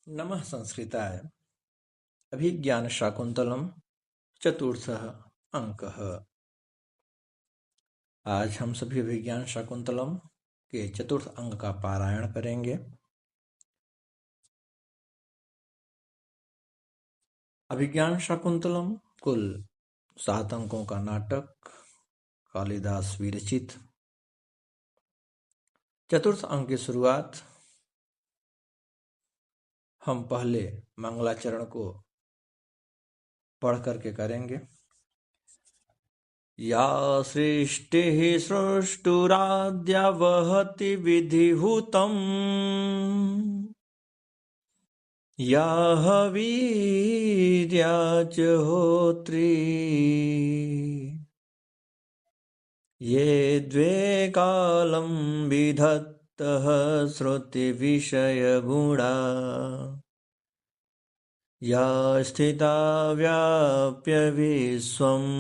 नमः संस्कृताय। अभिज्ञानशाकुन्तलम् चतुर्थः अंकः। आज हम सभी अभिज्ञान शाकुंतलम के चतुर्थ अंक का पारायण करेंगे। अभिज्ञान शाकुंतलम कुल 7 अंकों का नाटक, कालिदास विरचित। चतुर्थ अंक की शुरुआत हम पहले मंगलाचरण को पढ़ करके करेंगे। या सृष्टिः सृष्टुराद्या वहति विधिहुतम्, या वीर्या च होत्री, ये द्वे कालं विधत्तः श्रुतिविषयगुणा, या स्थिता व्याप्य विश्वम्,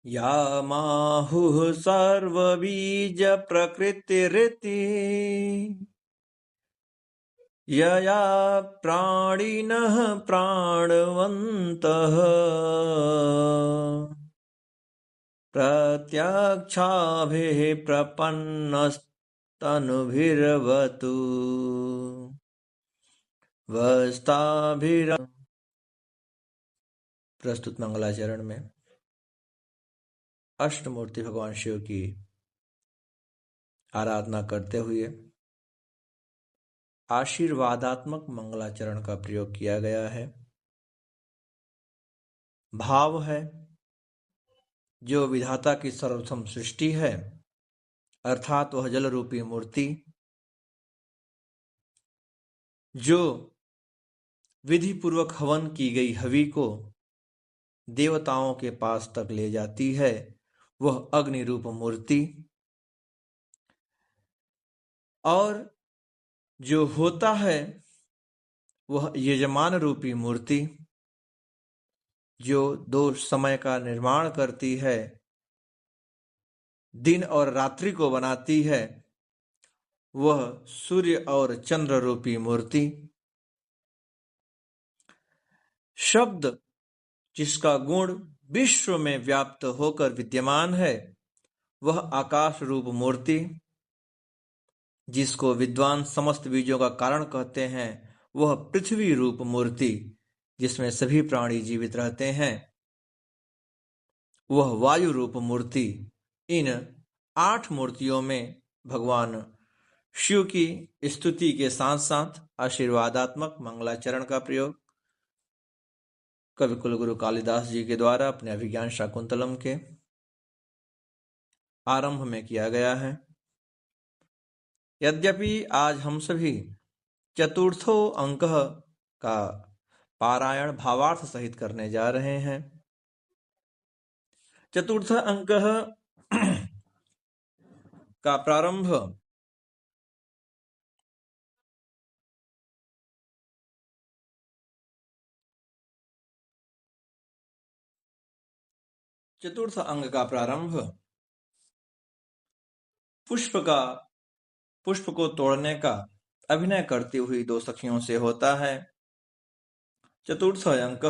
या माहुः सर्वबीजप्रकृतिरिति, यया प्राणिनः प्राणवन्तः, प्रत्यक्षाभिः प्रपन्नस्तनुभिर्वतु, वस्ताभिर। प्रस्तुत मंगलाचरण में अष्टमूर्ति भगवान शिव की आराधना करते हुए आशीर्वादात्मक मंगलाचरण का प्रयोग किया गया है। भाव है जो विधाता की सर्वप्रथम सृष्टि है, अर्थात वह जल रूपी मूर्ति जो विधि पूर्वक हवन की गई हवि को देवताओं के पास तक ले जाती है, वह अग्नि रूप मूर्ति, और जो होता है वह यजमान रूपी मूर्ति जो दो समय का निर्माण करती है, दिन और रात्रि को बनाती है, वह सूर्य और चंद्र रूपी मूर्ति, शब्द जिसका गुण विश्व में व्याप्त होकर विद्यमान है, वह आकाश रूप मूर्ति जिसको विद्वान समस्त बीजों का कारण कहते हैं, वह पृथ्वी रूप मूर्ति जिसमें सभी प्राणी जीवित रहते हैं, वह वायु रूप मूर्ति। इन 8 मूर्तियों में भगवान शिव की स्तुति के साथ साथ आशीर्वादात्मक मंगलाचरण का प्रयोग कवि कुलगुरु कालिदास जी के द्वारा अपने अभिज्ञान शाकुंतलम के आरंभ में किया गया है। यद्यपि आज हम सभी चतुर्थो अंक का पारायण भावार्थ सहित करने जा रहे हैं। चतुर्थ अंक का प्रारंभ चतुर्थ अंग का प्रारंभ पुष्प को तोड़ने का अभिनय करती हुई 2 सखियों से होता है। चतुर्थ अंक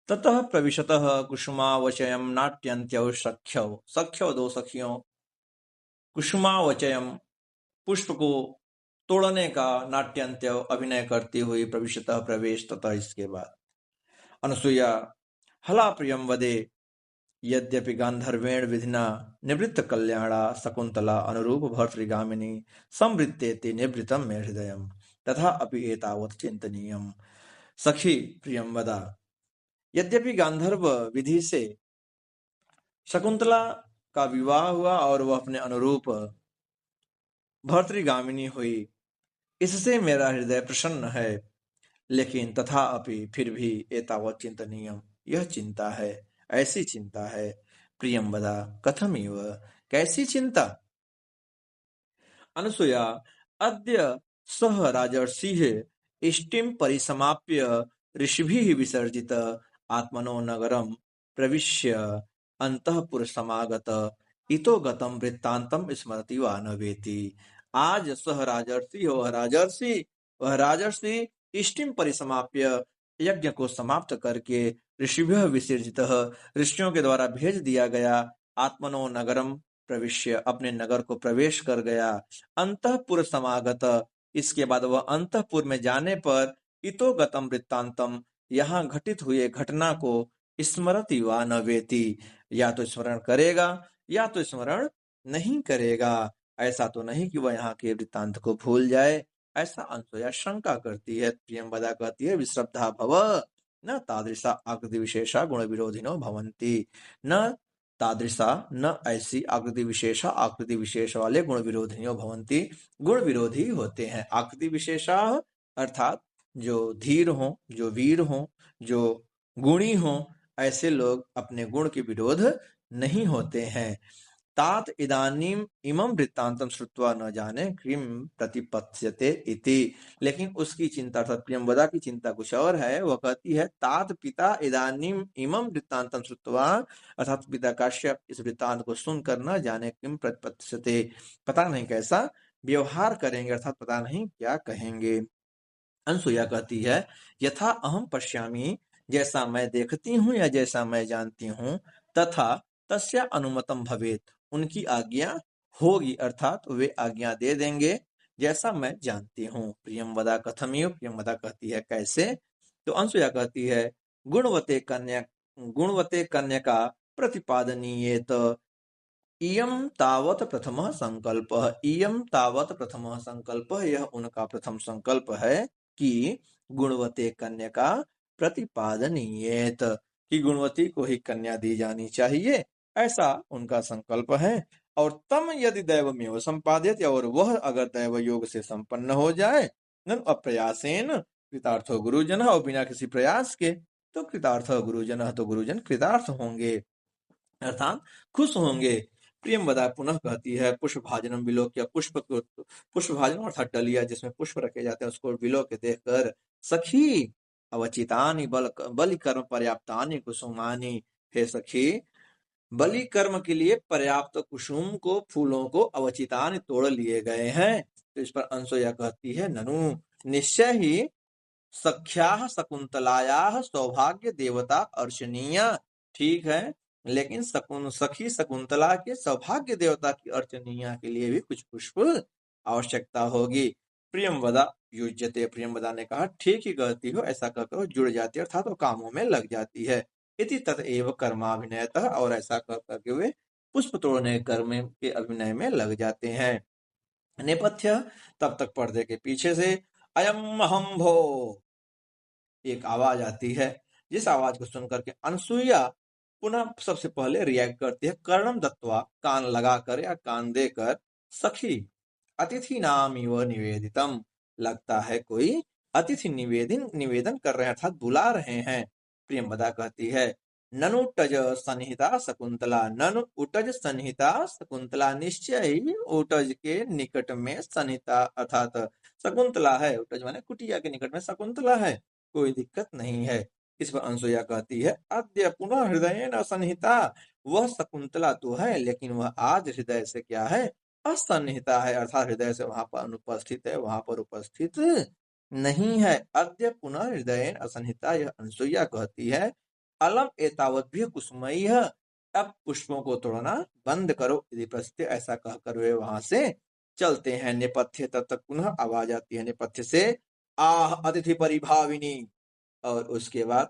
ततः प्रविशतः कुसुमावचयम् नाट्यन्त्यौ सख्यौ 2 सखियों कुसुमावचयम् पुष्प को तोड़ने का नाट्यंत्य अभिनय करती हुई प्रविशतः प्रवेश तथा इसके बाद अनुसूया हला प्रियम वदे यद्यपि गांधर्वेण विधिना निवृत्त कल्याणा शकुंतला अनुरूप भर्तृगामिनी संवृत्तेति निवृत्तम मे हृदयम् तथा अपि एतावत् चिंतनीयम्। सखी प्रियम वदा, यद्यपि गांधर्व विधि से शकुंतला का विवाह हुआ और वह अपने अनुरूप भर्तृगामिनी हुई, इससे मेरा हृदय प्रसन्न है, लेकिन तथा अपि फिर भी एतावत् चिंतनीयम्, यह चिंता है, ऐसी चिंता है। प्रियम वदा कथमिव, कैसी चिंता? अनुसूया अद्य सह राजर्षिः इष्टिं परिसमाप्य ऋषिभिः विसर्जित आत्मनो नगरं प्रविश्य अंतःपुर समागत इतो गतं वृत्तान्तं स्मरति वा न वेति। आज सह राजर्षि वह राजर्षि इष्टिम परिसमाप्य यज्ञ को समाप्त करके ऋषिभ्यः विसर्जितः ऋषियों के द्वारा भेज दिया गया आत्मनो नगरम प्रविश्य अपने नगर को प्रवेश कर गया अंतःपुर समागत इसके बाद वह अंतःपुर में जाने पर इतो गतम वृत्तांतम यहाँ घटित हुए घटना को स्मरति वा न वेति या तो स्मरण करेगा या तो स्मरण नहीं करेगा ऐसा तो नहीं कि वह यहाँ के वृत्तांत को भूल जाए ऐसा अनसुया शंका करती है प्रियंवदा कहती है विश्रद्धा भव न तादृशा आकृति विशेषा गुण विरोधिनो भवन्ति न तादृशा न ऐसी आकृति विशेष वाले गुण विरोधिनो भवन्ति गुण विरोधी होते हैं आकृति विशेषा अर्थात जो धीर हो जो वीर हो जो गुणी हो ऐसे लोग अपने गुण के विरोध नहीं होते हैं तात इदानीम इमं वृत्तांतम श्रुत्वा न जाने किम प्रतिपत्स्यते इति लेकिन उसकी चिंता अर्थात प्रियंवदा की चिंता कुछ और है वह कहती है तात पिता इदानीम इमं वृत्तांतम श्रुत्वा अर्थात पिता काश्यप इस वृत्तांत को सुनकर न जाने किम प्रतिपत्स्यते पता नहीं कैसा व्यवहार करेंगे अर्थात पता नहीं क्या कहेंगे अनसुया कहती है यथा अहम पश्यामि जैसा मैं देखती हूँ या जैसा मैं जानती हूँ तथा तस्या अनुमतम भवेत उनकी आज्ञा होगी अर्थात वे आज्ञा दे देंगे जैसा मैं जानती हूँ प्रियंवदा कथमियो प्रियंवदा कहती है कैसे तो अनसुया कहती है गुणवते कन्या का प्रतिपादनीय इयं तावत प्रथमः संकल्पः यह उनका प्रथम संकल्प है कि गुणवते कन्या का प्रतिपादनीयेत कि गुणवती को ही कन्या दी जानी चाहिए ऐसा उनका संकल्प है और तम यदि दैवमेव संपादित और वह अगर दैव योग से संपन्न हो जाए न अप्रयासेन कृतार्थो गुरुजन और बिना किसी प्रयास के तो कृतार्थ गुरुजन तो गुरुजन कृतार्थ होंगे अर्थात खुश होंगे प्रियंवदा पुनः कहती है पुष्प भाजनम विलोक्य पुष्प भाजन अर्थात डलिया जिसमें पुष्प रखे जाते हैं उसको विलोक्य देखकर सखी अवचितानि बलि कर्म पर्याप्तानि कुसुमानि हे सखी बलि कर्म के लिए पर्याप्त कुसुम को फूलों को अवचितानि तोड़ लिए गए हैं तो इस पर अंशोया कहती है ननु निश्चय ही सख्याः शकुंतलायाः सौभाग्य देवता अर्चनीया ठीक है लेकिन सखी शकुंतला के सौभाग्य देवता की अर्चनीया के लिए भी कुछ पुष्प आवश्यकता होगी प्रियंवदा युज्यते प्रियंवदा ने कहा ठीक ही कहती हो ऐसा कहकर जुड़ जाती है अर्थात वो कामों में लग जाती है इति ततएव कर्माभिनयतः और ऐसा कर करके वे पुष्प तोड़ने कर्म के अभिनय में लग जाते हैं नेपथ्य तब तक पर्दे के पीछे से अयम अहम भो एक आवाज आती है जिस आवाज को सुनकर के अनसुईया पुनः सबसे पहले रिएक्ट करती है कर्णम दत्वा कान लगाकर या कान देकर सखी अतिथि नाम इव निवेदितम लगता है कोई अतिथि निवेदन कर रहे हैं अर्थात बुला रहे हैं प्रियंवदा कहती है ननुटज सन्निहिता शकुंतला ननु उटज सन्निहिता शकुंतला निश्चय ही उटज के निकट में सन्निहिता अर्थात शकुंतला है उटज माने कुटिया के निकट में शकुंतला है कोई दिक्कत नहीं है इस पर अनसुया कहती है अद्य पुनः हृदय न सन्निहिता वह शकुंतला तो है लेकिन वह आज हृदय से क्या है असन्निहिता है अर्थात हृदय से वहां पर अनुपस्थित है वहां पर उपस्थित नहीं है अद्य पुनः हृदय असन्निहिता यह अनसुया कहती है अलम एतावद्भ्य कुसुमई अब पुष्पों को तोड़ना बंद करो यदि प्रस्थित ऐसा कहकर वे वहां से चलते हैं नेपथ्य तब तक पुनः आवाज आती है नेपथ्य से आह अतिथि परिभाविनी और उसके बाद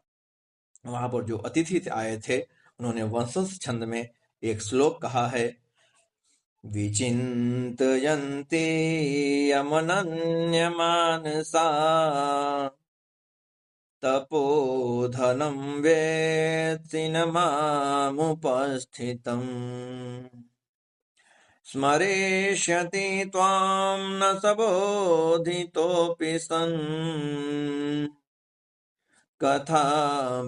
वहां पर जो अतिथि आए थे उन्होंने वंशज छंद में एक श्लोक कहा है विचिन्तयन्ते यमनन्यमानसा तपोधनं वेत्सि न मामुपस्थितम् स्मरेष्यति त्वां न सबोधितोऽपि सन् कथा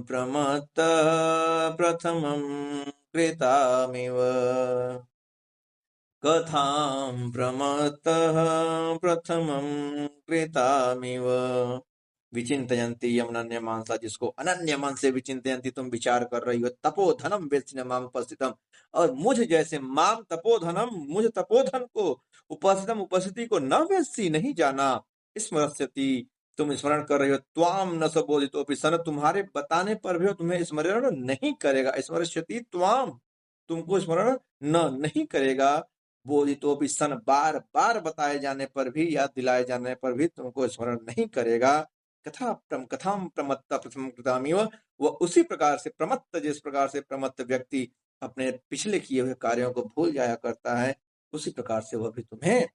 प्रमत्तः प्रथमं कृतामिव कथां प्रमत्तः प्रथमं कृतामिव विचिंतयन्ति यमनन्य मानसा जिसको अनन्य मन से विचिंतयन्ति तुम विचार कर रही हो तपोधनम वेत्सिन माम उपस्थितम और मुझ जैसे माम तपोधनम मुझ तपोधन को उपस्थितम उपस्थिति को न वेत्सि नहीं जाना, स्मरस्यति तुम स्मरण कर रहे हो, त्वाम न स बोधितोपि सन तुम्हारे बताने पर भी तुम्हें स्मरण नहीं करेगा, स्मरस्यति त्वाम तुमको स्मरण न नहीं करेगा, बोधितोपि सन बार बार बताए जाने पर भी, याद दिलाए जाने पर भी तुमको स्मरण नहीं करेगा। कथाम प्रमत्ता प्रथम कृतामिव, वह उसी प्रकार से प्रमत्त, जिस प्रकार से प्रमत्त व्यक्ति अपने पिछले किए हुए कार्यों को भूल जाया करता है, उसी प्रकार से वह भी तुम्हें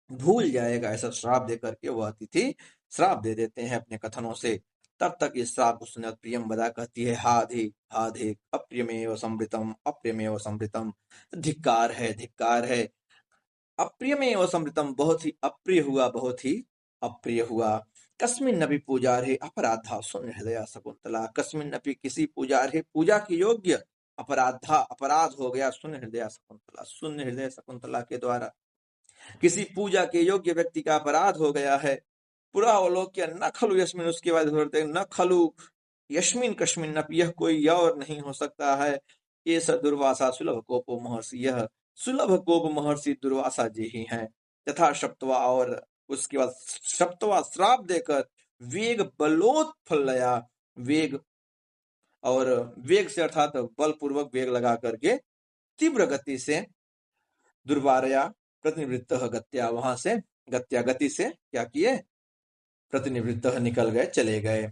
भूल जाएगा। ऐसा श्राप देकर के वह अतिथि श्राप दे देते हैं अपने कथनों से। तब तक इस श्राप को सुने प्रियम बदा कहती है, हाधे अप्रियमेव समृतम, अप्रियमेव समृतम, धिक्कार है, धिक्कार है। अप्रियमेव समृतम, बहुत ही अप्रिय हुआ, बहुत ही अप्रिय हुआ। कस्मिन नपि पूजार्हे अपराधा शून्य हृदय शकुंतला, कस्मिन नपि किसी पूजार्हे पूजा के योग्य, अपराधा अपराध हो गया, शून्य हृदय शकुंतला, शून्य हृदय शकुंतला के द्वारा किसी पूजा के योग्य व्यक्ति का अपराध हो गया है। पूरा अवलोक्य न खलु यस्मिन, उसके बाद न खलु यस्मिन कस्मिन नपि, यह कोई और नहीं हो सकता है। ये स दुर्वासा सुलभ कोपो महर्षि, यह सुलभ कोप महर्षि दुर्वासा जी ही हैं। तथा सप्तवा, और उसके बाद सप्तवा श्राप देकर वेग बलोत्फलया, वेग और वेग से अर्थात बलपूर्वक वेग लगा करके तीव्र गति से दुर्वारया प्रतिनिवृत्त गत्या, वहां से गत्या गति से क्या किए, प्रतिनिवृत्त निकल गए, चले गए।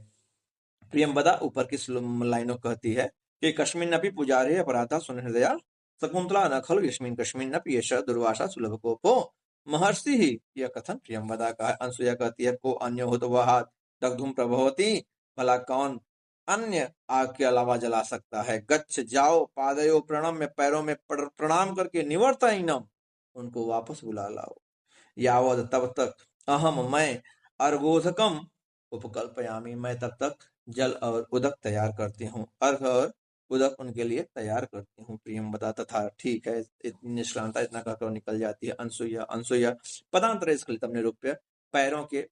प्रियंवदा ऊपर की लाइनों कहती है कि कस्मिन नपि पुजारे अपराधा सुनहृदया शकुंतला न खलु यस्मिन कस्मिन नपि एष दुर्वासा सुलभ कोपो महर्षि ही, यह कथन प्रियंवदा का है। अनसुया कहती है, को अन्य हो तो वह दग्धुम प्रभवती, भला कौन अन्य आग के अलावा जला सकता है। गच्छ जाओ, पादयो प्रणम, में पैरों में प्रणाम करके निवर्तनम, उनको वापस बुला लाओ। यावद, तब तक, अहम मैं, अर्घोदकम उपकल्पयामी, मैं तब तक जल और उदक तैयार करती हूँ, अर्घ और उदक उनके लिए तैयार करती हूँ। प्रियंवदा तथा, ठीक है, इतनी निष्कांता इतना कहकर निकल जाती है। अनसुया, अनसुया पदांतर स्खलितम निरूप्य, पैरों के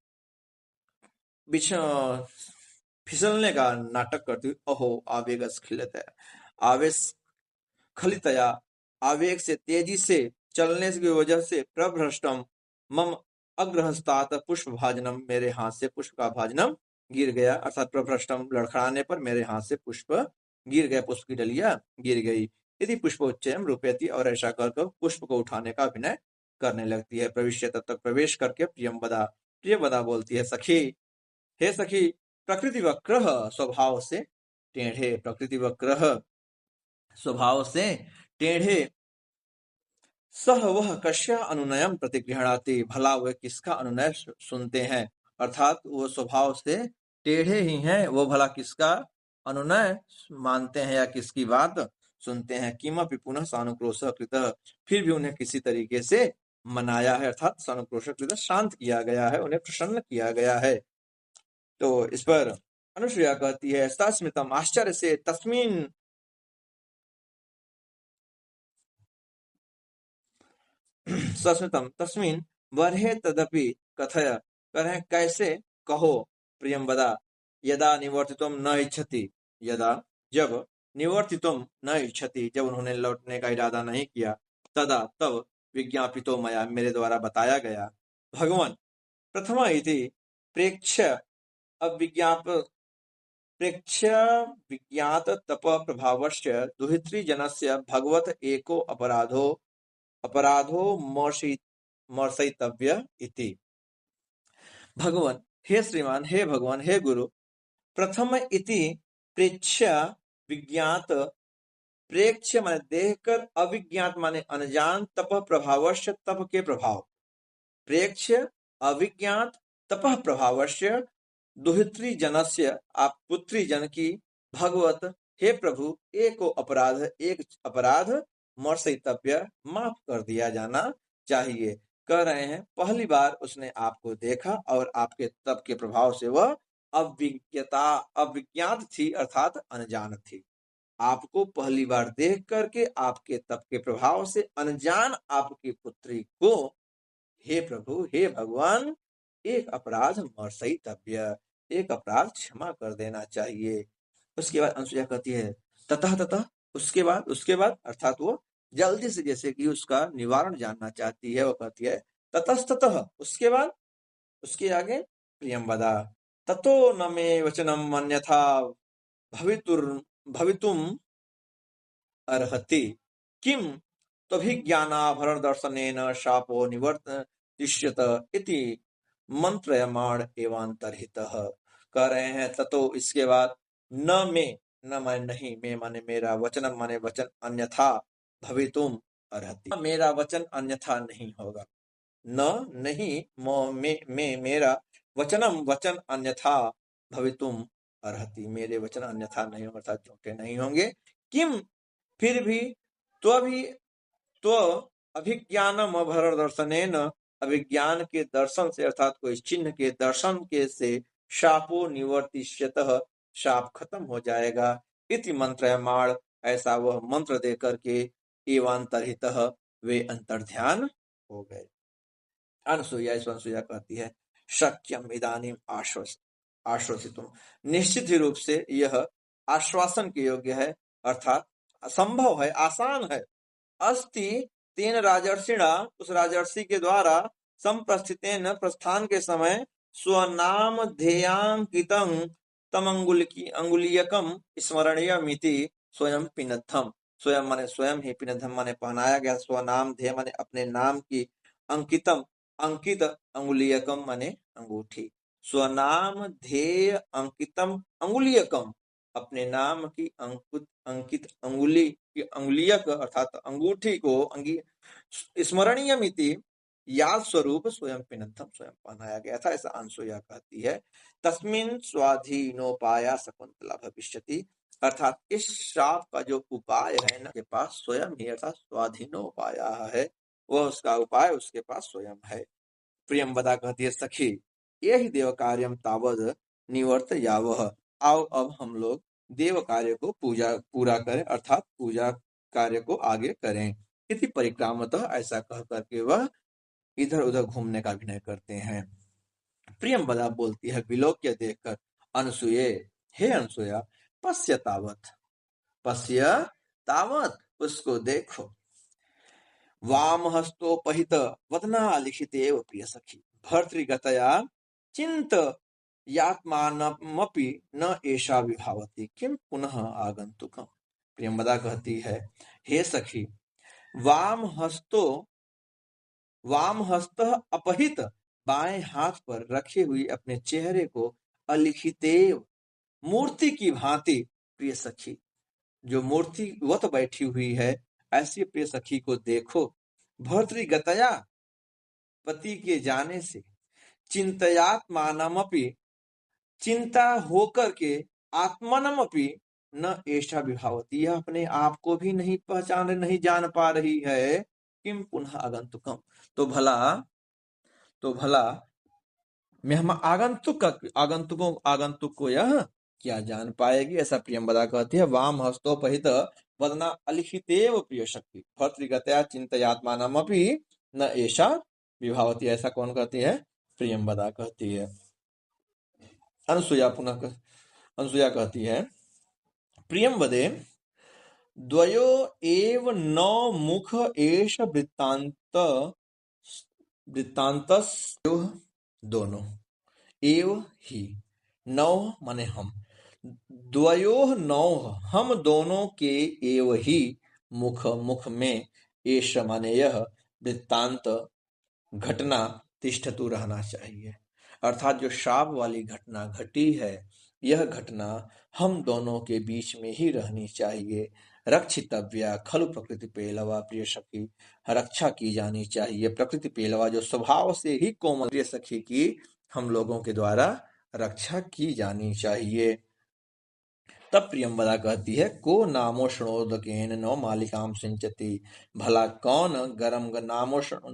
बिछ फिसलने का नाटक करती हुई, अहो आवेग स्खलित है, आवेश खलितया, आवेग से, तेजी से चलने की वजह से, प्रभ्रष्टम मम अग्रहस्तात पुष्प भाजनम, मेरे हाथ से पुष्प का भाजनम गिर गया, अर्थात प्रभ्रष्टम लड़खड़ाने पर मेरे हाथ से पुष्प गिर गया, पुष्प की डलिया गिर गई। यदि पुष्पोच्चयम रूपयति, और ऐसा कर पुष्प को उठाने का अभिनय करने लगती है। प्रविश्य, तब तक प्रवेश करके प्रियंवदा, प्रियंवदा बोलती है, सखी, हे सखी, प्रकृति वक्रः स्वभाव से टेढ़े, प्रकृति वक्रः स्वभाव से टेढ़े, सह वह कश्या अनुनयम प्रतिगृहणाति, भला वह किसका अनुनय सुनते हैं, अर्थात वो स्वभाव से टेढ़े ही हैं, वो भला किसका अनुनय मानते हैं या किसकी बात सुनते हैं। किमपि पुनः सानुक्रोश कृतः, फिर भी उन्हें किसी तरीके से मनाया है, अर्थात सानुक्रोश कृतः शांत किया गया है, उन्हें प्रसन्न किया गया है। तो इस पर अनुसुईया कहती है, सस्मितम, आश्चर्य से, तस्मिन सस्मितम तस्मिन वर्हे तदपि कथय, करें कैसे, कहो। प्रियंवदा, यदा निवर्तितुम न इच्छति, यदा जब, निवर्तितुम न इच्छति जब उन्होंने लौटने का इरादा नहीं किया, तदा तब, विज्ञापितो मया मेरे द्वारा बताया गया, भगवान प्रथम इति प्रेक्ष्य अविज्ञाप प्रेक्ष्य विज्ञात तप प्रभावस्य दुहित्री जनस्य भगवत एको अपराधो मर्षयितव्य इति। भगवान, हे श्रीमान, हे भगवान, हे गुरु, प्रथम इति प्रेक्ष्य विज्ञात, प्रेक्ष्य माने देखकर, अविज्ञात माने अनजान, तप प्रभावस्य तप के प्रभाव, प्रेक्ष्य अविज्ञात तप प्रभावस्य दुहित्री जनस्य, आप पुत्री जन की, भगवत, हे प्रभु, एको अपराध, एक अपराध, मर्षयितव्य, माफ कर दिया जाना चाहिए। कह रहे हैं, पहली बार उसने आपको देखा और आपके तप के प्रभाव से वह अविज्ञात थी, अर्थात अनजान थी। आपको पहली बार देख करके आपके तप के प्रभाव से अनजान आपकी पुत्री को, हे प्रभु, हे भगवान, एक अपराध मर्षयितव्य, एक अपराध क्षमा कर देना चाहिए। उसके बाद अनसुईया कहती है, ततः ततः, उसके बाद अर्थात वो जल्दी से जैसे कि उसका निवारण जानना चाहती है, वो कहती है ततस्ततः, उसके बाद उसके आगे प्रियम वदा ततो न मे वचनम अन्यथा भवितुर भवितुम अर्हति किम त्वभिज्ञानाभरण दर्शनेन शापो निवर्तिष्यत इति मंत्रयमाण एवांतर्हितः। कह रहे हैं ततो इसके बाद न में, न माने नहीं, में माने मेरा, वचनम माने वचन, अन्यथा भवितुम अर्हति, मेरा वचन अन्यथा नहीं होगा, न नहीं, में मेरा, वचनम वचन, अन्यथा भवितुम अर्हति मेरे वचन अन्यथा नहीं होंगे, अर्थात झूठे नहीं होंगे। किम फिर भी, तो अभिज्ञानम अभरण दर्शनेन, अभिज्ञान के दर्शन से अर्थात कोई चिन्ह के दर्शन के से शापो निवर्तिष्यतः, शाप खत्म हो जाएगा। इति मंत्रयमाण, ऐसा वह मंत्र दे करके एवांतर्हितः, वे अंतर्ध्यान हो गए। अनसुया कहती है शक्यम इदानीम आश्वसितुम, निश्चित ही रूप से यह आश्वासन के योग्य है, अर्थात असंभव है, आसान है। अस्ति तेन राजर्षिणा, उस राजर्षि के द्वारा, संप्रस्थितेन प्रस्थान के समय, स्वनाम ध्येयांकितं तमंगुलीयकम स्मरणीयमिति स्वयं पिनद्धम, स्वयं माने स्वयं ही, पिनद्धम माने पहनाया गया, स्वनाम ध्येय माने अपने नाम की, अंकितम अंकित, अंगुलीयकम माने अंगूठी, स्वनाम ध्येय अंकितम अंगुलीयकम, अपने नाम की अंकित अंगुली की, अंगुलीयक अर्थात अंगूठी को, स्मरणीयमिति याद स्वरूप स्वयं पिनद्धम, स्वयं पहनाया गया था, ऐसा अनसुया कहती है। तस्मिन् स्वाधीनोपाया शकुंतला भविष्यति, अर्थात इस श्राप का जो उपाय है ना, के पास स्वयं ही, अर्थात स्वाधीनोपाया है, वह उसका उपाय उसके पास स्वयं है। प्रियंवदा कहती है सखी यही देव कार्यम तावद निवर्त यावह, आओ अब हम लोग देव कार्य को पूरा करें, अर्थात पूजा कार्य को आगे करें। इति परिक्रामतः, ऐसा कह करके वह इधर उधर घूमने का अभिनय करते हैं। प्रियंवदा बोलती है विलोक्य देखकर अनसुये, हे अनसुया, पश्य तावत, उसको देखो। वाम हस्तोपहित वदना लिखितेव प्रिय सखी भर्तृगतया चिंत यात्मानमपि न एषा विभावती किम पुनः आगंतुकम। प्रियंवदा कहती है हे सखी, वाम हस्त अपहित, बाएं हाथ पर रखे हुई अपने चेहरे को, अलिखितेव, मूर्ति की भांति, प्रिय सखी, जो मूर्तिवत बैठी हुई है, ऐसी प्रिय सखी को देखो। भर्तृगतया, पति के जाने से, चिंतयात्मानमपि, चिंता होकर के, आत्मनमपि न ऐसा विभावती, यह अपने आप को भी नहीं पहचान, नहीं जान पा रही है। किम पुनः आगंतुकम, तो भला आगंतुक को यह क्या जान पाएगी, ऐसा प्रियंवदा कहती है। वाम हस्तोपहित वदना अलिखितेव प्रिय शक्ति भर्तृगतया चिंतयात्मानमपि न ऐसा विभावती, ऐसा कौन कहती है? प्रियंवदा कहती है। अनसुया कहती है प्रियंवदे द्वयो एव नौ मुख एष वृत्तांतस, दोनों, एव ही, नौ माने हम, द्वयोः नौ, हम दोनों के, एव ही, मुख में, एष माने यह, वृत्तांत घटना, तिष्ठतु रहना चाहिए, अर्थात जो शाप वाली घटना घटी है, यह घटना हम दोनों के बीच में ही रहनी चाहिए। रक्षितव्या खलु प्रकृति पेलवा प्रिय सखी, रक्षा की जानी चाहिए प्रकृति पेलवा, जो स्वभाव से ही कोमल, प्रिय सखी की हम लोगों के द्वारा रक्षा की जानी चाहिए। तब प्रियंवदा कहती है को नामोष्णोदकेन नौ मालिकाम सिंचती, भला कौन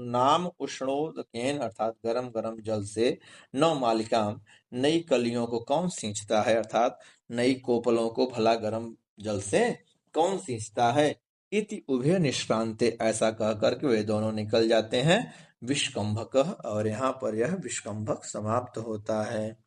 नाम उष्णोदकेन अर्थात गरम गरम जल से, नौ मालिकाम, नई कलियों को कौन सींचता है, अर्थात नई कोपलों को भला गरम जल से कौन सींचता है। इति उभय निष्क्रांते, ऐसा कह करके वे दोनों निकल जाते हैं। विष्कंभक, और यहाँ पर यह विष्कंभक समाप्त होता है।